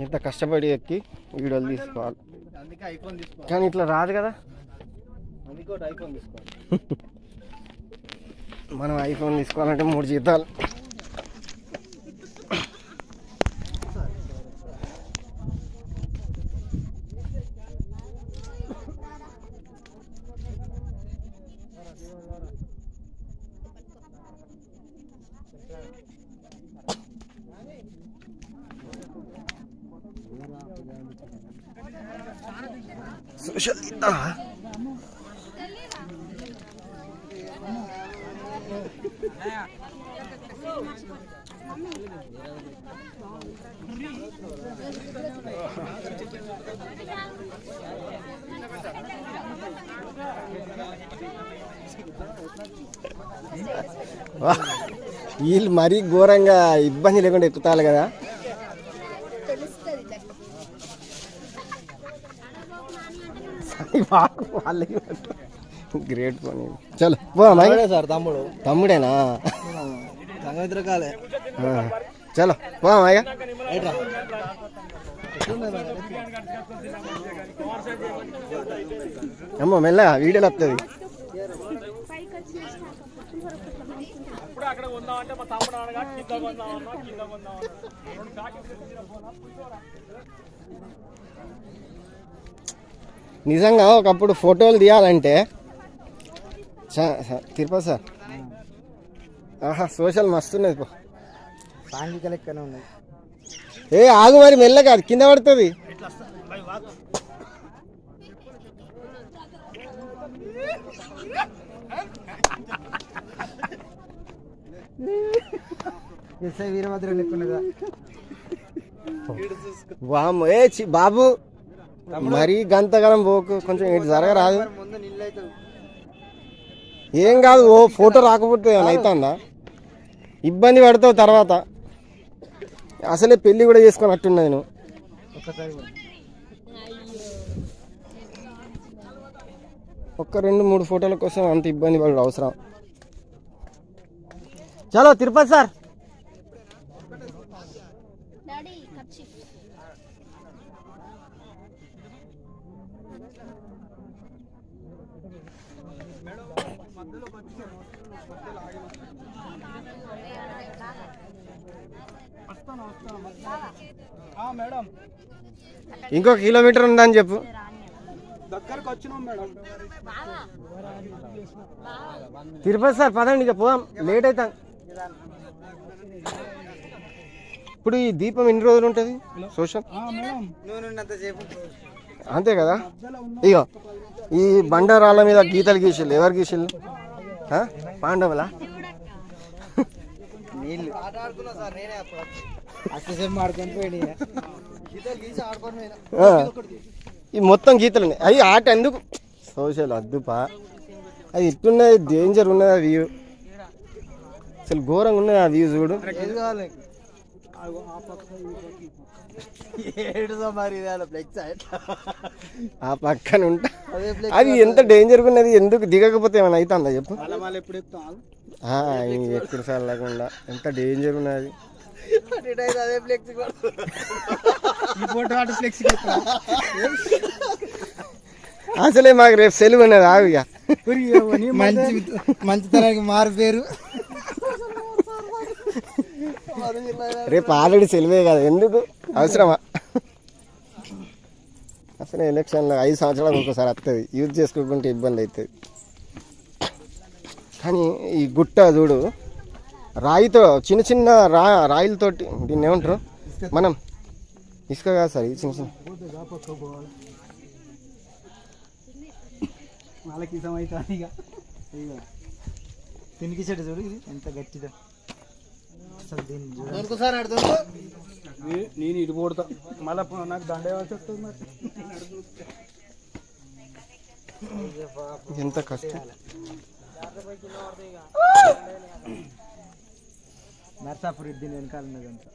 ఇంత కష్టపడి ఎక్కి వీడియోలు తీసుకోవాలి. కానీ ఇట్లా రాదు కదా. మనం ఐఫోన్ తీసుకోవాలంటే 3 జీతాలు. సోషల్ వీళ్ళు మరీ ఘోరంగా ఇబ్బంది లేకుండా ఎక్కుతారు కదా. గ్రేట్ పని. చలో పోదామా సార్. తమ్ముడేనా? చలో పోదామా. అమ్మో మెల్లగా వీడియోలు వస్తుంది. నిజంగా ఒకప్పుడు ఫోటోలు తీయాలంటే తిరుపతి సార్. ఆహా సోషల్ మస్తున్నది. సాంఘిక లెక్కనే ఉన్నది. ఏ ఆగు మరి మెల్లగా, అది కింద పడుతుంది. వీరభద్ర లెక్కున్నదా వామ్. ఏ బాబు మరీ గంతగలం పోకు, కొంచెం ఇటు జరగరాదు. ఏం కాదు, ఓ ఫోటో రాకపోతే ఏమైనా అవుతుందా? ఇబ్బంది పడతావు తర్వాత. అసలే పెళ్ళి కూడా చేసుకున్నట్టున్నది నువ్వు. ఒక్క 2-3 ఫోటోల కోసం అంత ఇబ్బంది పడు అవసరం? చలో తిరుపతి సార్. ఇంకో కిలోమీటర్ ఉందని చెప్పు. తిరుపతి సార్ పదండి, ఇక పోదాం, లేట్ అవుతాం. ఇప్పుడు ఈ దీపం ఎన్ని రోజులు ఉంటుంది సోషల్? అంతే కదా. ఇగో ఈ బండరాళ్ళ మీద గీతలు గీసిళ్ళు. ఎవరు గీసిళ్ళు? పాండవులా? నీళ్ళు ఈ మొత్తం గీతలు ఉన్నాయి. అవి ఆట ఎందుకు సోషల్ అద్దుపా. అది ఇట్టున్నది, డేంజర్ ఉన్నది ఆ వ్యూ. అసలు ఘోరంగా ఉన్నది ఆ వ్యూ చూడు. ఆ పక్కన ఉంటా. అది ఎంత డేంజర్గా ఉన్నది. ఎందుకు దిగకపోతే ఏమైనా అవుతుందా చెప్పు? ఎక్కడ సార్ లేకుండా ఎంత డేంజర్ ఉన్నది. అసలే మాకు రేపు సెలవు ఉన్నది. ఆవిగా మంచితనానికి మారు పేరు. రేపు ఆల్రెడీ సెలవే కదా, ఎందుకు అవసరమా? అసలు ఎలక్షన్లో 5 సంవత్సరాలకు ఒకసారి వస్తుంది. యూజ్ చేసుకోకుంటే ఇబ్బంది అవుతుంది. కానీ ఈ గుట్ట చూడు, రాయితో చిన్న చిన్న రాయిలతోటి, దీన్ని ఏమంటారు మనం? ఇసుక కాదు సార్, ఇది చిన్న చిన్న తినికి చెట్టు చూడు, ఇది ఎంత గట్టిగా. అసలు నేను ఇటు పోడతా, మళ్ళీ నాకు దండ వస్తుంది. మరి ఎంత కష్టం. నర్సాపూర్ దీని వెనకాల ఉన్నదంతా.